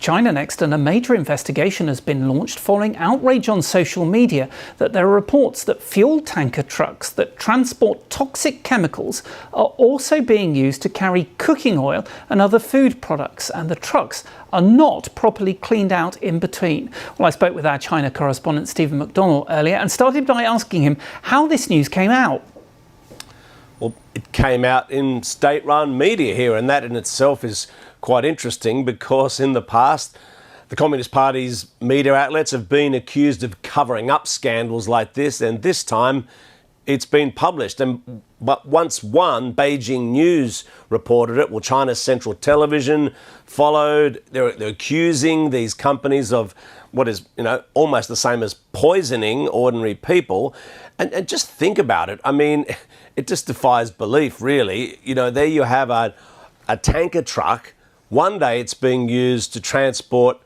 China next, and a major investigation has been launched following outrage on social media that there are reports that fuel tanker trucks that transport toxic chemicals are also being used to carry cooking oil and other food products, and the trucks are not properly cleaned out in between. Well, I spoke with our China correspondent Stephen McDonnell earlier and started by asking him how this news came out. Well, it came out in state-run media here, and that in itself is quite interesting because in the past, the Communist Party's media outlets have been accused of covering up scandals like this, and this time it's been published. But once one, Beijing News reported it, well, China's Central Television followed. They're accusing these companies of what is, almost the same as poisoning ordinary people. And just think about it. I mean, it just defies belief, really. There you have a tanker truck. One day it's being used to transport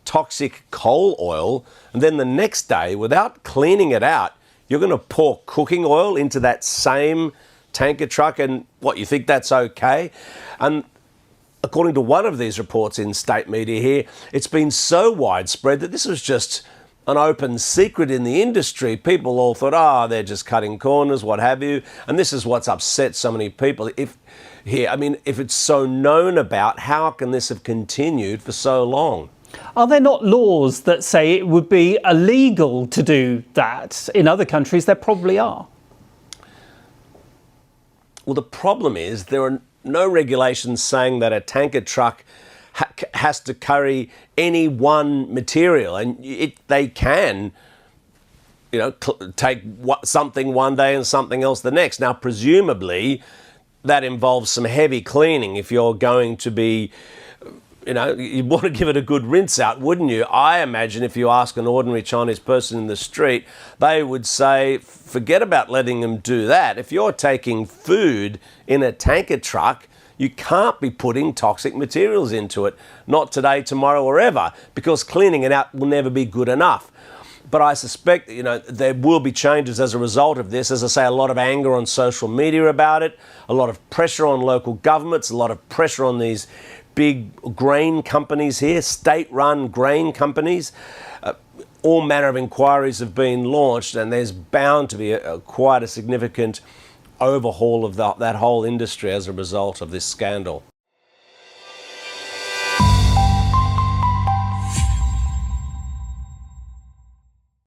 toxic coal oil, and then the next day, without cleaning it out, you're going to pour cooking oil into that same tanker truck, and what, you think that's okay? And according to one of these reports in state media here, it's been so widespread that this was just an open secret in the industry. People all thought, they're just cutting corners, what have you. And this is what's upset so many people. If it's so known about, how can this have continued for so long? Are there not laws that say it would be illegal to do that? In other countries, there probably are. Well, the problem is there are no regulations saying that a tanker truck has to carry any one material, and they can, take something one day and something else the next. Now, presumably, that involves some heavy cleaning if you're going to be, you'd want to give it a good rinse out, wouldn't you? I imagine if you ask an ordinary Chinese person in the street, they would say, forget about letting them do that. If you're taking food in a tanker truck, you can't be putting toxic materials into it. Not today, tomorrow, or ever, because cleaning it out will never be good enough. But I suspect, there will be changes as a result of this. As I say, a lot of anger on social media about it, a lot of pressure on local governments, a lot of pressure on these big grain companies here, state-run grain companies. All manner of inquiries have been launched, and there's bound to be quite a significant overhaul of that whole industry as a result of this scandal.